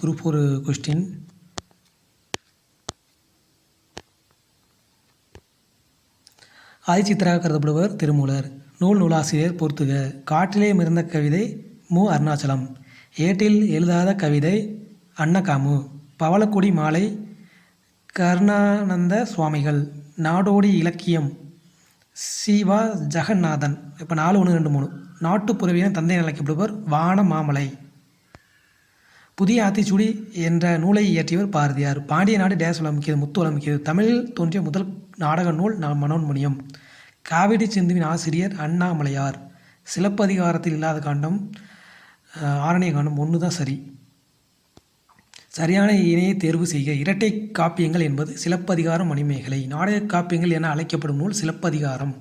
Group ஒரு question. ஆதிச்சித்தராக கருதப்படுவர் Thirumoolar. நூலாசிரியர் பொறுத்துக. காற்றிலே மிதந்த கவிதை மு. அருணாச்சலம். ஏட்டில் எழுதாத கவிதை அன்னகாமு. பவளக்கொடி மாலை கருணானந்த சுவாமிகள். நாடோடி இலக்கியம் சிவா ஜெகநாதன். இப்போ 4 1 2 3. நாட்டுப்புறவியின் தந்தை அழைக்கப்படுவர் வான மாமலை. புதிய ஆத்திச்சூடி என்ற நூலை இயற்றியவர் பாரதியார். பாண்டிய நாடு டேஸ் வளமிக்கது முத்து வளமிக்கது. தமிழில் தோன்றிய முதல் நாடக நூல் மனோன்மணியம். காவிரி சிந்துவின் ஆசிரியர் அண்ணாமலையார். சிலப்பதிகாரத்தில் இல்லாத காண்டம் ஆரணிய காண்டம். 1 தான் சரி. சரியான இணையை தேர்வு செய்க. இரட்டை காப்பியங்கள் என்பது சிலப்பதிகாரம் மணிமேகலை. நாடக காப்பியங்கள் என அழைக்கப்படும் நூல் சிலப்பதிகாரம்.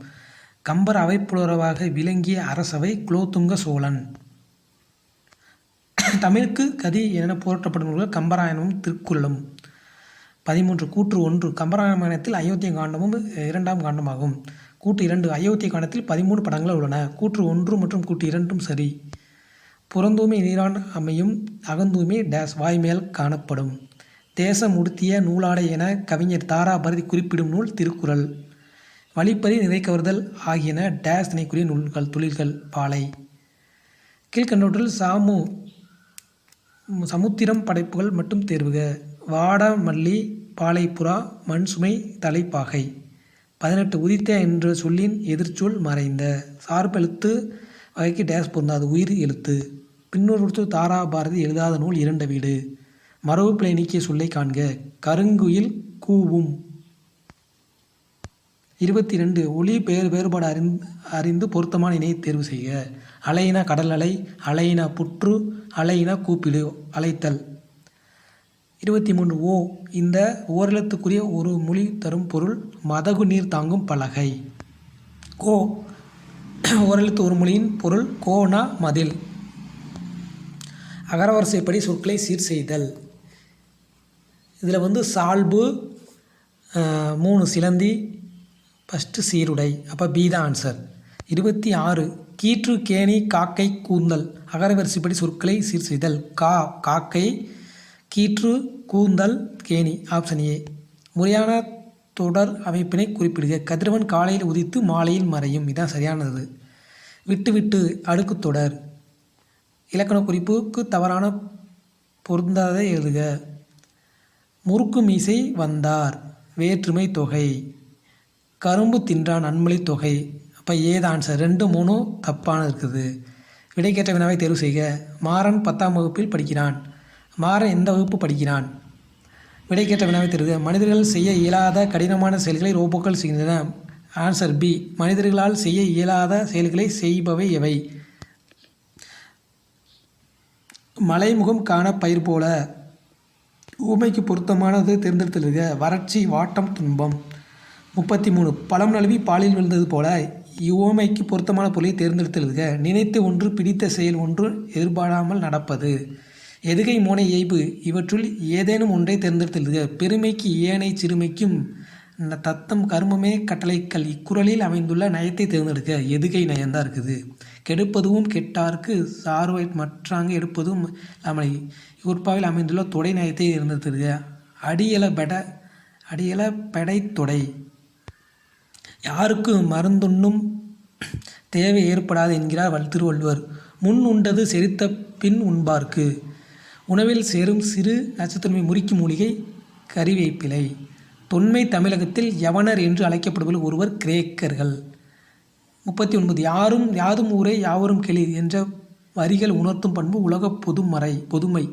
கம்பர் அவைப்புலவராக விளங்கிய அரசவை குலோத்துங்க சோழன். தமிழுக்கு கதி என போற்றப்படும் நூல்கள் கம்பராயணமும் திருக்குறளும். 13. கூற்று 1. கம்பராமாயணத்தில் அயோத்திய காண்டமும் 2ஆம் காண்டமாகும். கூற்று 2. அயோத்திய காண்டத்தில் 13 படங்கள் உள்ளன. கூற்று 1 மற்றும் கூற்று 2 சரி. புறந்தூய்மை நீரான் அமையும் அகந்தூய்மை டேஸ் வாய்மேல் காணப்படும். தேசம் உடுத்திய நூலாடை என கவிஞர் தாராபாரதி குறிப்பிடும் நூல் திருக்குறள். வழிப்பறி நிறைக்கவர்தல் ஆகியன டேஸ் திணைக்குரிய நூல்கள் தொழில்கள் பாலை. கீழ்கண்டவற்றில் சமுத்திரம் படைப்புகள் மட்டும் தேர்வுக. வாடமல்லி பாலைப்புறா மண்சுமை தலைப்பாகை. 18. உதித்த என்ற சொல்லின் எதிர்ச்சொல் மறைந்த. சார்பெழுத்து வகைக்கு டேஸ் பொருந்தாது உயிர் எழுத்து. பின்னொரு தாராபாரதி எழுதாத நூல் 2 வீடு. மரபு பிழை நீக்கிய சொல்லை காண்க. கருங்குயில் கூவும். 22. ஒளி வேறுபாடு அறிந்து பொருத்தமான இணையை தேர்வு செய்க. அலையினா கடல் அலை, அலையினா புற்று, அலையினா கூப்பிடு அலைத்தல். 23. ஓ இந்த ஓரெழுத்துக்குரிய ஒரு மொழி தரும் பொருள் மதகு நீர் தாங்கும் பலகை. கோ ஓரெழுத்து ஒரு மொழியின் பொருள் கோனா மதில். அகரவரிசைப்படி சொற்களை சீர் செய்தல். இதில் சால்பு 3 சிலந்தி ஃபஸ்ட்டு சீருடை. அப்போ பி தான் ஆன்சர். 26. கீற்று கேணி காக்கை கூந்தல். அகரவரிசைப்படி சொற்களை சீர் செய்தல். காக்கை கீற்று கூந்தல் கேணி. Option A. முறையான தொடர் அமைப்பினை குறிப்பிடுக. கதிரவன் காலையில் உதித்து மாலையில் மறையும். இதுதான் சரியானது. விட்டு அடுக்கு தொடர். இலக்கண குறிப்புக்கு தவறான பொருந்தாதை எழுதுக. முறுக்கு மீசை வந்தார் வேற்றுமை தொகை. கரும்பு தின்றான் நன்மொழி தொகை. அப்போ ஏத ஆன்சர். 2 3 தப்பான இருக்குது. விடைக்கேற்ற வினாவை தேர்வு செய்க. மாறன் 10ஆம் வகுப்பில் படிக்கிறான். மாறன் எந்த வகுப்பு படிக்கிறான்? விடைக்கேற்ற வினாவை தேர்வு. மனிதர்கள் செய்ய இயலாத கடினமான செயல்களை ரோபோக்கள் செய்கின்றன. Answer B. மனிதர்களால் செய்ய இயலாத செயல்களை செய்பவை எவை? மலைமுகம் காண பயிர் போல. ஊமைக்கு பொருத்தமானது தேர்ந்தெடுத்துள்ளது. வறட்சி வாட்டம் துன்பம். 33. பழம் நழுவி பாலில் விழுந்தது போல. இவ்வுவமைக்கு பொருத்தமான பொருளை தேர்ந்தெடுத்துள்ளது. நினைத்து ஒன்று பிடித்த செயல் ஒன்று எதிர்பாராமல் நடப்பது. எதுகை மோனை இயைபு இவற்றுள் ஏதேனும் ஒன்றை தேர்ந்தெடுத்துள்ளது. பெருமைக்கு ஏனை சிறுமைக்கும் தத்தம் கருமமே கட்டளைக்கல். இக்குறளில் அமைந்துள்ள நயத்தை தேர்ந்தெடுக்க. எதுகை நயந்தான் இருக்குது. கெடுப்பதுவும் கெட்டார்க்கு சார்வை மற்றாங்க எடுப்பதும் இல்லாமலை. இக்குற்பாவில் அமைந்துள்ள தொடை நயத்தை தேர்ந்தெடுத்துள்ளது. அடியல பெடை தொடை. யாருக்கு மருந்துண்ணும் தேவை ஏற்படாது என்கிறார் திருவள்ளுவர். முன் உண்டது செரித்த பின் உண்பார்க்கு. உணவில் சேரும் சிறு நச்சுத்தன்மை முறிக்கும் மூலிகை கறிவேப்பிலை. தொன்மை தமிழகத்தில் யவனர் என்று அழைக்கப்படுபவர் ஒருவர் கிரேக்கர்கள். 39. யாதும் ஊரே யாவரும் கேளீர் என்ற வரிகள் உணர்த்தும் பண்பு உலக பொதுமை.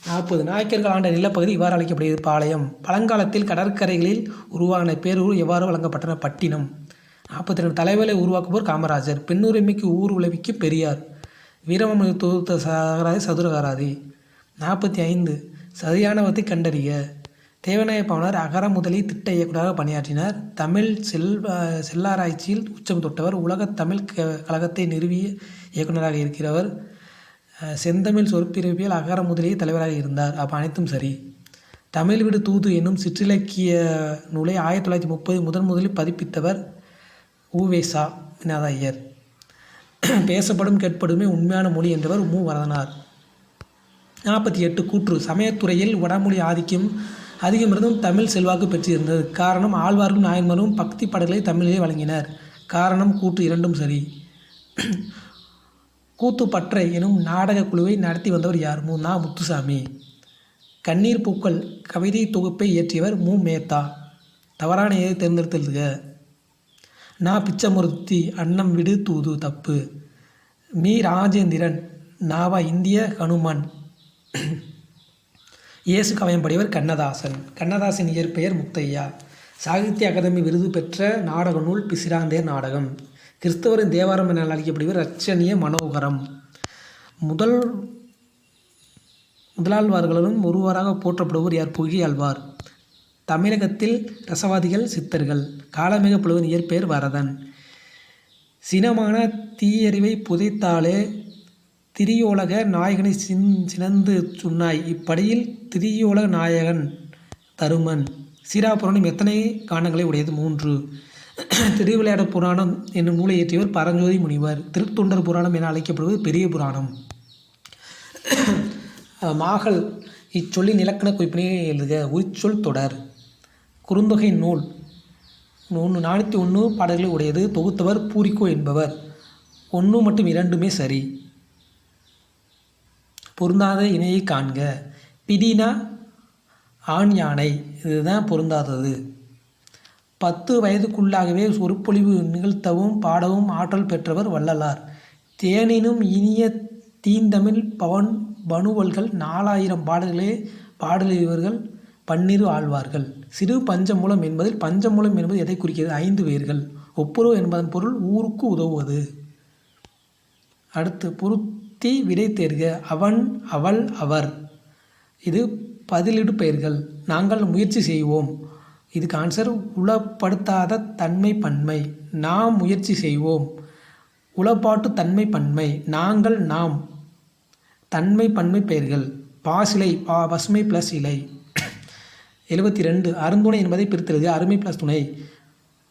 40. நாயக்கர்கள் ஆண்ட நிலப்பகுதி இவ்வாறு அழைக்கப்படுகிறது பாளையம். பழங்காலத்தில் கடற்கரைகளில் உருவான பேரூர் எவ்வாறு வழங்கப்பட்டன? பட்டினம். 42. தலைவரை உருவாக்குவோர் காமராஜர். பெண்ணுரிமைக்கு ஊர் உளவிக்கு பெரியார். வீரமணி தொகுத்த சாகராதி சதுரகாராதி. 45. சரியானவற்றை கண்டறிய. தேவநாய பாவனர் அகர முதலி திட்ட இயக்குநராக பணியாற்றினார். தமிழ் செல்லாராய்ச்சியில் உச்சம் தொட்டவர். உலகத் தமிழ் கழகத்தை நிறுவிய இயக்குநராக இருக்கிறவர். செந்தமிழ் சொற்பிறவியல் அகர முதலிய தலைவராக இருந்தார். அப்போ அனைத்தும் சரி. தமிழ் விடு தூது என்னும் சிற்றிலக்கிய நூலை 1930 முதலில் பதிப்பித்தவர் உவேசா விநாத ஐயர். பேசப்படும் கேட்படுமே உண்மையான மொழி என்றவர் மு. வரதனார். 48 கூற்று. சமயத்துறையில் வடமொழி அதிகமிருந்தும் தமிழ் செல்வாக்கு பெற்றிருந்தது. காரணம் ஆழ்வார்களும் நாயன்மாரும் பக்தி பாடல்களை தமிழிலே வழங்கினர். காரணம் கூற்று இரண்டும் சரி. கூத்துப்பற்றை எனும் நாடக குழுவை நடத்தி வந்தவர் யார்? நா. முத்துசாமி. கண்ணீர் பூக்கள் கவிதை தொகுப்பை இயற்றியவர் மு. மேத்தா. தவறான எதை தேர்ந்தெடுத்தல்க. நா. பிச்சமூர்த்தி. அன்னம் விடு தூது தப்பு. மீ. ராஜேந்திரன். நாவா. இந்திய ஹனுமான். இயேசு கவயம் படிவர் கண்ணதாசன். கண்ணதாசன் இயற்பெயர் முத்தையா. சாகித்ய அகாதமி விருது பெற்ற நாடக நூல் பிசிராந்தையர் நாடகம். கிறிஸ்தவரின் தேவாரம் என அழைக்கப்படுவர் இரட்சணிய மனோகரம். முதலாழ்வார்களும் ஒருவராக போற்றப்படுவர் யார்? புகியாழ்வார். தமிழகத்தில் ரசவாதிகள் சித்தர்கள். காலமிக புலவன் இயற்பெயர் வரதன். சினமான தீயறிவை புதைத்தாலே திரியோலக நாயகனை சினந்து சொன்னாய். இப்படியில் திரியோலக நாயகன் தருமன். சீராபுராணம் எத்தனை காண்டங்களை உடையது? 3. திருவிளையாட புராணம் என்னும் நூலை இயற்றியவர் பரஞ்சோதி முனிவர். திருத்தொண்டர் புராணம் என அழைக்கப்படுவது பெரிய புராணம். மாகல் இச்சொல்லின் இலக்கண குறிப்பினை எழுதுக. உரிச்சொல் தொடர். குறுந்தொகை நூல் 401 பாடல்களை உடையது. தொகுத்தவர் பூரிக்கோ என்பவர். 1 மற்றும் 2மே சரி. பொருந்தாத இணையை காண்க. பிடினா ஆண் யானை. இதுதான் பொருந்தாதது. 10 வயதுக்குள்ளாகவே சொற்பொழிவு நிகழ்த்தவும் பாடவும் ஆற்றல் பெற்றவர் வள்ளலார். தேனினும் இனிய தீந்தமிழ் பனுவல்கள் 4000 பாடல்களே பாடலியவர்கள் 12 ஆழ்வார்கள். சிறு பஞ்சமூலம் என்பதில் பஞ்சமூலம் என்பது எதை குறிக்கிறது? 5 வேர்கள். ஒப்புரவு என்பதன் பொருள் ஊருக்கு உதவுவது. அடுத்து பொருத்தி விடை தேர்க. அவன், அவள், அவர். இது பதிலிடு பெயர்கள். நாங்கள் முயற்சி செய்வோம். இதுக்கு ஆன்சர் உளப்படுத்தாத தன்மை பன்மை. நாம் முயற்சி செய்வோம். உளப்பாட்டு தன்மை பன்மை. நாங்கள், நாம். தன்மை பன்மை பெயர்கள். பாசிலை பசுமை ப்ளஸ் இலை. 72 அருந்துணை என்பதை பிரித்தெழுது. அருமை ப்ளஸ் துணை.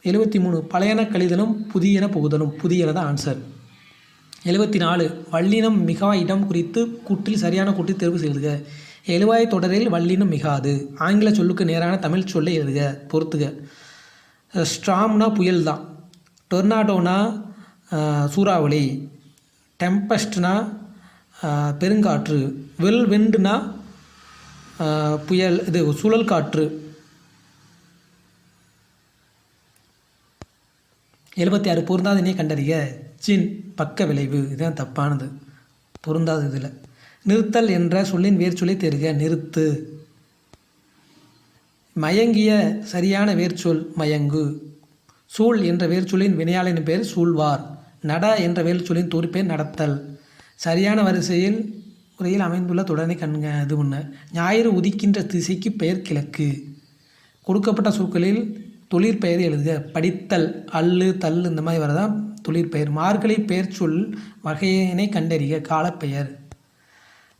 73 பழையன கழிதலும் புதியன புகுதலும். புதியன தான் ஆன்சர். 74 வல்லினம் மிகா இடம் குறித்து கூட்டில் சரியான கூட்டி தேர்வு செய்துக. எழுவாய் தொடரில் வல்லினம் மிகாது. ஆங்கில சொல்லுக்கு நேரான தமிழ் சொல்லை எழுதுக. பொறுத்துக. ஸ்ட்ராம்னா புயல் தான். டொர்னாடோனா சூறாவளி. டெம்பஸ்ட்னா பெருங்காற்று. வெல்வெண்டுனா புயல். இது சுழல் காற்று. 76 பொருந்தாத இணையை கண்டறிக. சின் பக்க விளைவு. இதுதான் தப்பானது. பொருந்தாது இதில். நிறுத்தல் என்ற சொல்லின் வேர்ச்சொல்லை தேர்க. நிறுத்து. மயங்கிய சரியான வேர்ச்சொல் மயங்கு. சூழ் என்ற வேர்ச்சொல்லின் வினையாளின் பெயர் சூழ்வார். நட என்ற வேர்ச்சொல்லின் தொழிற்பெயர் நடத்தல். சரியான வரிசையில் முறையில் அமைந்துள்ள தொடரை இது ஒன்று. ஞாயிறு உதிக்கின்ற திசைக்கு பெயர் கிழக்கு. கொடுக்கப்பட்ட சொற்களில் தொழிற்பெயர் எழுதுக. படித்தல், அல்லு, தல் இந்த மாதிரி வரதான் தொழிற்பெயர். மார்கழி பெயர் சொல் வகையினை கண்டறிக. காலப்பெயர்.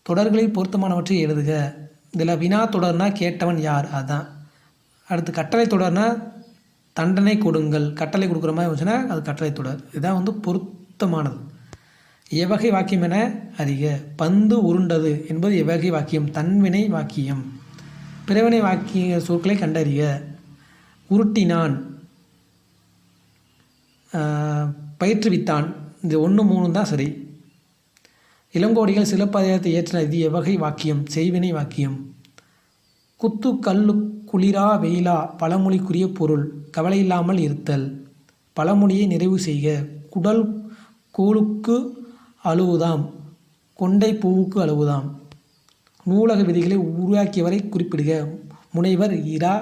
தொடர்களில் பொருத்தமானவற்றை எழுதுக. இதில் வினா தொடர்னா கேட்டவன் யார்? அதுதான். அடுத்து கட்டளை தொடர்னா தண்டனை கொடுங்கள். கட்டளை கொடுக்குற மாதிரி வந்துச்சுன்னா அது கட்டளை தொடர். இதுதான் பொருத்தமானது. எவ்வகை வாக்கியம் என அறிக. பந்து உருண்டது என்பது எவ்வகை வாக்கியம்? தன்வினை வாக்கியம். பிறவினை வாக்கிய சொற்களை கண்டறிக. உருட்டினான், பயிற்றுவித்தான். இது 1, 3 தான் சரி. இளங்கோடிகள் சிலப்பதிகாரத்தை ஏற்றின. இது எவ்வகை வாக்கியம்? செய்வினை வாக்கியம். குத்து கல்லு குளிரா வெயிலா பழமொழிக்குரிய பொருள் கவலையில்லாமல் இருத்தல். பழமொழியை நிறைவு செய்க. குடல் கூழுக்கு அழுவுதாம், கொண்டை பூவுக்கு அழுவுதாம். நூலக விதிகளை உருவாக்கியவரை குறிப்பிடுக. முனைவர் இரா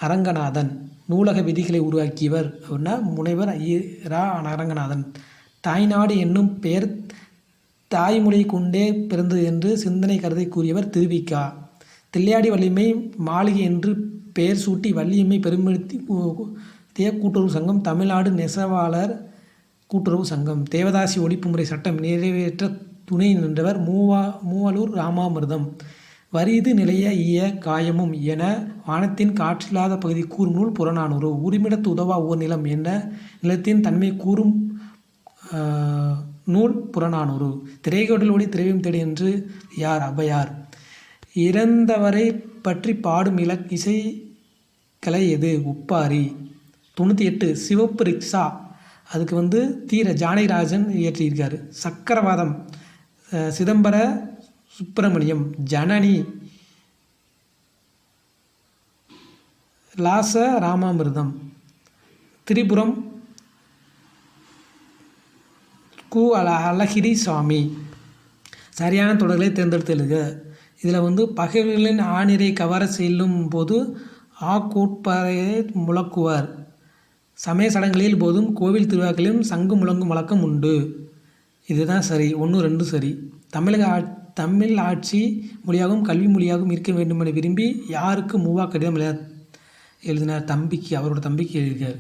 அரங்கநாதன். நூலக விதிகளை உருவாக்கியவர் அப்படின்னா முனைவர் இரா அரங்கநாதன். தாய்நாடு என்னும் பெயர் தாய்மொழியை கொண்டே பிறந்தது என்று சிந்தனை கருத்தை கூறியவர் திருவிக்கா. தில்லையாடி வள்ளியம்மை மாளிகை என்று பெயர் சூட்டி வள்ளியம்மை பெருமைப்படுத்திய கூட்டுறவு சங்கம் தமிழ்நாடு நெசவாளர் கூட்டுறவு சங்கம். தேவதாசி ஒழிப்பு முறை சட்டம் நிறைவேற்ற துணை நின்றவர் மூவலூர் ராமாமிர்தம். வரிது நிலைய ஈய காயமும் என வானத்தின் காற்றில்லாத பகுதி கூறும் நூல் புறநானூறு. உரிமிடத்து உதவா ஓர் நிலம் என்ற நிலத்தின் தன்மை கூறும் நூல் புறநானூறு. திரைக்கோட்டில் ஓடி திரையும் தேடி என்று யார்? ஔவையார். இறந்தவரை பற்றி பாடும் இசைக்கலை எது? ஒப்பாரி. 98 சிவப்பு ரிக்ஷா, அதுக்கு தீர ஜானகிராஜன் இயற்றியிருக்காரு. சக்கரவாதம் சிதம்பர சுப்பிரமணியம். ஜனனி லாச ராமாமிர்தம். திரிபுரம் கு அழகிரி சுவாமி. சரியான தொடர்களை தேர்ந்தெடுத்து எழுதுக. இதில் பகைவர்களின் ஆணிரை கவர செல்லும் போது கோட்பாறையை முழக்குவர். சமய சடங்குகளில் போதும் கோவில் திருவிழாக்களிலும் சங்கு முழங்கும் வழக்கம் உண்டு. இதுதான் சரி. 1, 2 சரி. தமிழ் ஆட்சி மொழியாகவும் கல்வி மொழியாகவும் இருக்க வேண்டுமென விரும்பி யாருக்கு மூவா கடிதம் எழுதினார்? தம்பிக்கு, அவரோட தம்பிக்கு எழுதியிருக்கார்.